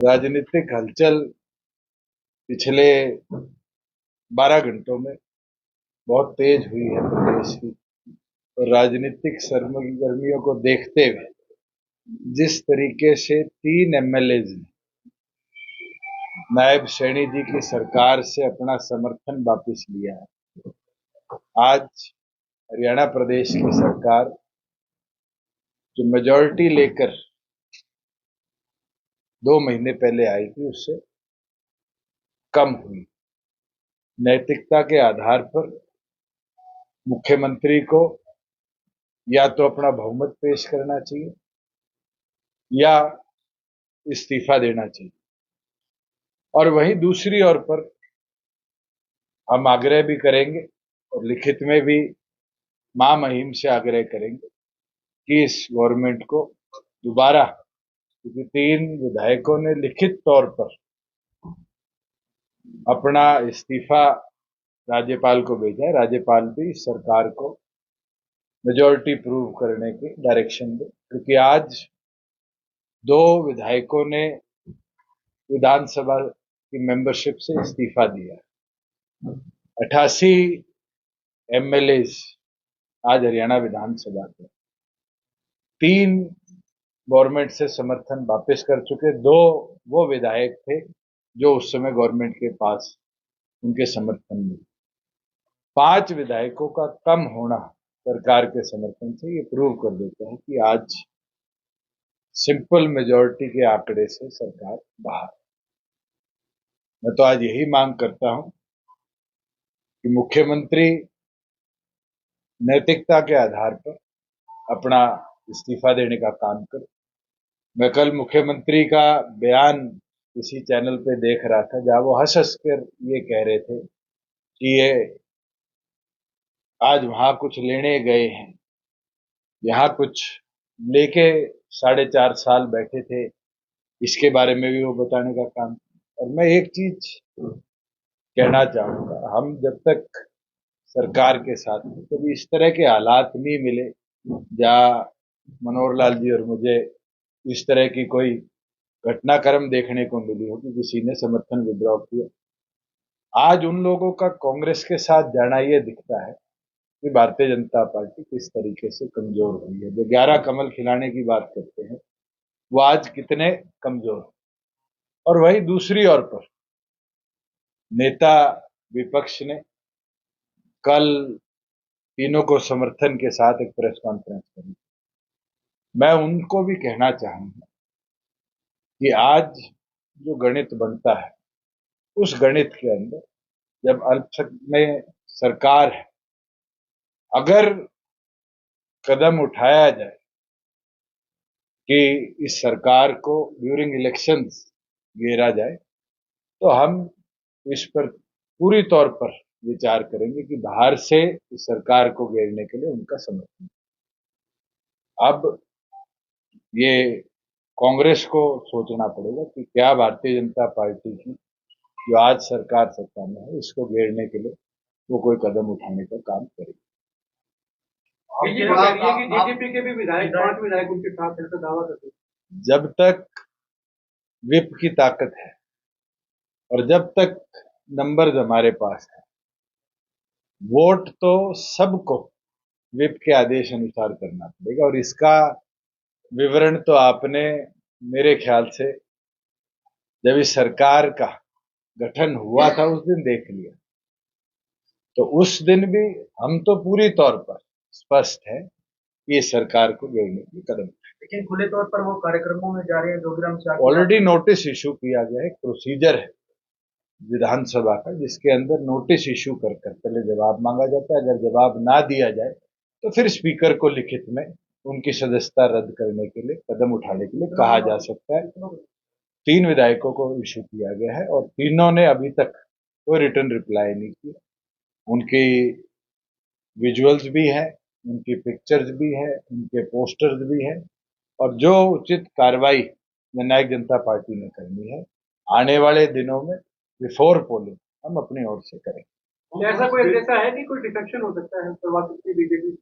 राजनीतिक हलचल पिछले 12 घंटों में बहुत तेज हुई है प्रदेश की। और राजनीतिक सरगर्मियों को देखते हुए जिस तरीके से 3 एमएलए ने नायब सैनी जी की सरकार से अपना समर्थन वापस लिया है, आज हरियाणा प्रदेश की सरकार जो मेजॉरिटी लेकर 2 महीने पहले आई थी उससे कम हुई। नैतिकता के आधार पर मुख्यमंत्री को या तो अपना बहुमत पेश करना चाहिए या इस्तीफा देना चाहिए। और वहीं दूसरी ओर पर हम आग्रह भी करेंगे और लिखित में भी महामहिम से आग्रह करेंगे कि इस गवर्नमेंट को दोबारा, क्योंकि 3 विधायकों ने लिखित तौर पर अपना इस्तीफा राज्यपाल को भेजा है, राज्यपाल भी सरकार को मेजॉरिटी प्रूव करने की डायरेक्शन दे, क्योंकि आज 2 विधायकों ने विधानसभा की मेंबरशिप से इस्तीफा दिया है। 88 एमएलए आज हरियाणा विधानसभा के 3 गवर्नमेंट से समर्थन वापस कर चुके, 2 वो विधायक थे जो उस समय गवर्नमेंट के पास उनके समर्थन में। 5 विधायकों का कम होना सरकार के समर्थन से ये प्रूव कर देता है कि आज सिंपल मेजॉरिटी के आंकड़े से सरकार बाहर। मैं तो आज यही मांग करता हूं कि मुख्यमंत्री नैतिकता के आधार पर अपना इस्तीफा देने का काम करे। मैं कल मुख्यमंत्री का बयान किसी चैनल पे देख रहा था जहां वो हंस हंस कर ये कह रहे थे कि ये आज वहां कुछ लेने गए हैं, यहां कुछ लेके 4.5 साल बैठे थे, इसके बारे में भी वो बताने का काम। और मैं एक चीज कहना चाहूंगा, हम जब तक सरकार के साथ थे कभी इस तरह के हालात नहीं मिले जहां मनोहर लाल जी और मुझे इस तरह की कोई घटनाक्रम देखने को मिली हो कि किसी ने समर्थन विड्रॉ किया। आज उन लोगों का कांग्रेस के साथ जाना ये दिखता है कि भारतीय जनता पार्टी किस तरीके से कमजोर हुई है। जो 11 कमल खिलाने की बात करते हैं वो आज कितने कमजोर हैं। और वही दूसरी ओर पर नेता विपक्ष ने कल तीनों को समर्थन के साथ एक प्रेस कॉन्फ्रेंस करी। मैं उनको भी कहना चाहूंगा कि आज जो गणित बनता है उस गणित के अंदर जब अल्पसंख्यक में सरकार है, अगर कदम उठाया जाए कि इस सरकार को ड्यूरिंग इलेक्शंस घेरा जाए तो हम इस पर पूरी तौर पर विचार करेंगे कि बाहर से इस सरकार को घेरने के लिए उनका समर्थन। अब ये कांग्रेस को सोचना पड़ेगा कि क्या भारतीय जनता पार्टी की जो आज सरकार सत्ता में है इसको घेरने के लिए वो कोई कदम उठाने का काम करेगी। बीजेपी के भी विधायक 5 विधायक उनके साथ ऐसा दावा करते हैं। जब तक विप की ताकत है और जब तक नंबर्स हमारे पास है, वोट तो सबको विप के आदेश अनुसार करना पड़ेगा। और इसका विवरण तो आपने मेरे ख्याल से जब इस सरकार का गठन हुआ था उस दिन देख लिया। तो उस दिन भी हम तो पूरी तौर पर स्पष्ट है कि इस सरकार को घेरने की कदम, लेकिन खुले तौर पर वो कार्यक्रमों में जा रहे हैं। जोगीराम से ऑलरेडी नोटिस इशू किया गया है, एक प्रोसीजर है विधानसभा का जिसके अंदर नोटिस इशू कर पहले जवाब मांगा जाता है। अगर जवाब ना दिया जाए तो फिर स्पीकर को लिखित में उनकी सदस्यता रद्द करने के लिए कदम उठाने के लिए कहा जा सकता है। 3 विधायकों को इशू किया गया है और तीनों ने अभी तक कोई रिटर्न रिप्लाई नहीं किया। उनकी विजुअल्स भी है, उनकी पिक्चर्स भी है, उनके पोस्टर्स भी हैं। और जो उचित कार्रवाई जननायक जनता पार्टी ने करनी है आने वाले दिनों में बिफोर पोलिंग हम अपनी ओर से करेंगे। ऐसा कोई अंदेशा है कि कोई डिफेक्शन हो सकता है बीजेपी?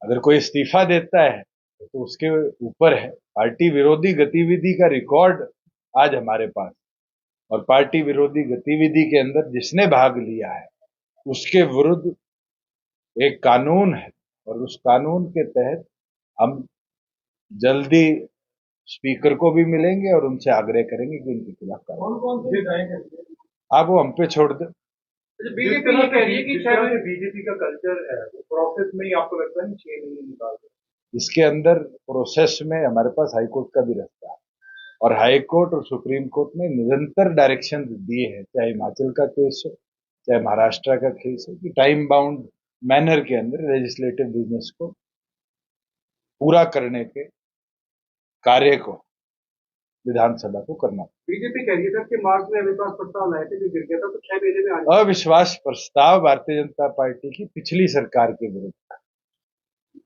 अगर कोई इस्तीफा देता है तो उसके ऊपर है। पार्टी विरोधी गतिविधि का रिकॉर्ड आज हमारे पास, और पार्टी विरोधी गतिविधि के अंदर जिसने भाग लिया है उसके विरुद्ध एक कानून है, और उस कानून के तहत हम जल्दी स्पीकर को भी मिलेंगे और उनसे आग्रह करेंगे कि इनके खिलाफ कार्रवाई। कौन कौन से विधायक हैं? आप वो हम पे छोड़ दो। बीजेपी ये कह रही है कि शायद बीजेपी का कल्चर है प्रोसेस में ही आपको लगता है 6 महीने निकाल दो। इसके अंदर प्रोसेस में हमारे पास हाईकोर्ट का भी रास्ता है, और हाईकोर्ट और सुप्रीम कोर्ट ने निरंतर डायरेक्शन दिए हैं, चाहे हिमाचल का केस हो चाहे महाराष्ट्र का केस हो, कि टाइम बाउंड मैनर के अंदर लेजिस्लेटिव बिजनेस को पूरा करने के कार्य को विधानसभा को करना। बीजेपी कह रही है सर कि मार्च में अविश्वास प्रस्ताव लाए थे जो गिर गया था, तो 6 महीने में आ जाए। अविश्वास प्रस्ताव भारतीय जनता पार्टी की पिछली सरकार के विरुद्ध,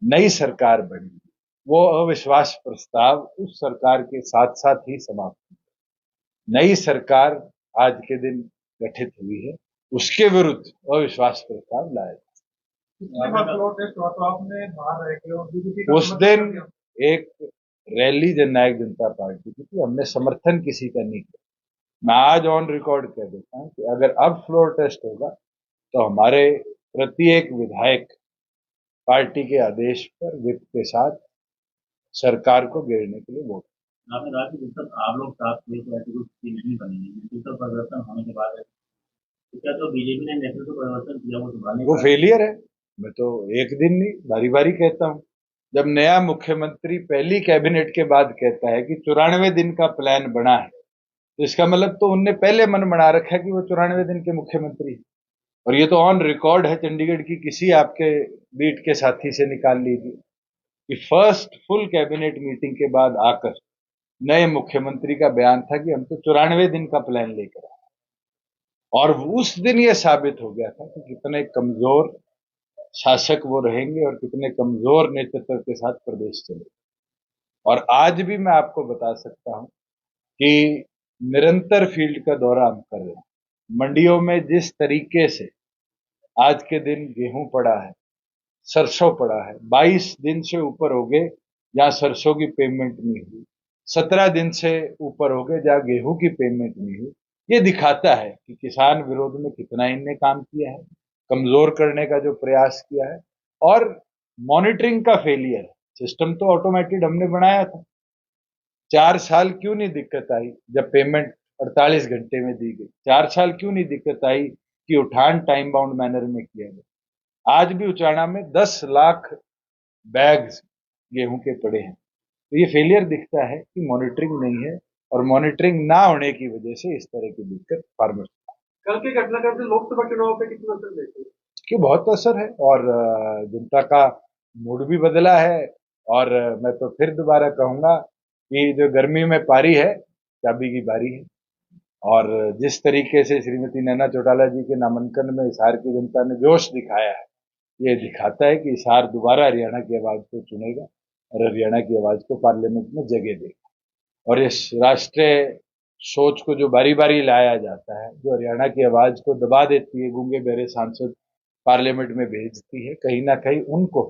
नई सरकार बनी, वो अविश्वास प्रस्ताव उस सरकार के साथ साथ ही समाप्त हुआ। नई सरकार आज के दिन गठित हुई है, उसके विरुद्ध अविश्वास प्रस्ताव लाया उस दिन एक रैली जननायक जनता पार्टी की थी, हमने समर्थन किसी का नहीं किया। मैं आज ऑन रिकॉर्ड कह देता हूं कि अगर अब फ्लोर टेस्ट होगा तो हमारे प्रत्येक विधायक पार्टी के आदेश पर विप के साथ सरकार को घेरने के लिए वोट। आपने कहा कि जब तक आप लोग साथ थे तो ऐसी कोई स्थिति नहीं बनेगी, नेतृत्व परिवर्तन होने के बाद तो क्या तो बीजेपी ने नेतृत्व परिवर्तन किया वो संभालने वो फेलियर है। मैं तो एक दिन नहीं बारी बारी कहता हूं। जब नया मुख्यमंत्री पहली कैबिनेट के बाद कहता है कि 94 दिन का प्लान बना है, तो इसका मतलब तो उनने पहले मन बना रखा है कि वो 94 दिन के मुख्यमंत्री है। और ये तो ऑन रिकॉर्ड है, चंडीगढ़ की किसी आपके बीट के साथी से निकाल लीजिए कि फर्स्ट फुल कैबिनेट मीटिंग के बाद आकर नए मुख्यमंत्री का बयान था कि हम तो 94 दिन का प्लान लेकर आए, और उस दिन ये साबित हो गया था कि कितने कमजोर शासक वो रहेंगे और कितने कमजोर नेतृत्व के साथ प्रदेश चले। और आज भी मैं आपको बता सकता हूं कि निरंतर फील्ड का दौरा हम कर रहे हैं। मंडियों में जिस तरीके से आज के दिन गेहूं पड़ा है, सरसों पड़ा है, 22 दिन से ऊपर हो गए जहां सरसों की पेमेंट नहीं हुई, 17 दिन से ऊपर हो गए जहां गेहूं की पेमेंट नहीं हुई। ये दिखाता है कि किसान विरोध में कितना इनने काम किया है, कमजोर करने का जो प्रयास किया है, और मॉनिटरिंग का फेलियर है। सिस्टम तो ऑटोमेटेड हमने बनाया था, 4 साल क्यों नहीं दिक्कत आई जब पेमेंट 48 घंटे में दी गई? 4 साल क्यों नहीं दिक्कत आई कि उठान टाइम बाउंड मैनर में किया गया? आज भी उचाना में 10 लाख बैग्स गेहूं के पड़े हैं। तो ये फेलियर दिखता है कि मॉनिटरिंग नहीं है, और मॉनिटरिंग ना होने की वजह से इस तरह की दिक्कत फार्मर्स। कल के घटनाक्रम से लोकसभा चुनाव पे कितना असर देखते हैं? कि बहुत असर है, और जनता का मूड भी बदला है। और मैं तो फिर दोबारा कहूंगा कि जो गर्मी में पारी है, चाबी की बारी है। और जिस तरीके से श्रीमती नैना चौटाला जी के नामांकन में हिसार की जनता ने जोश दिखाया है, ये दिखाता है कि हिसार दोबारा हरियाणा की आवाज को चुनेगा और हरियाणा की आवाज को पार्लियामेंट में जगह देगा। और इस राष्ट्रीय सोच को जो बारी बारी लाया जाता है, जो हरियाणा की आवाज को दबा देती है, गूंगे बहरे सांसद पार्लियामेंट में भेजती है, कहीं ना कहीं उनको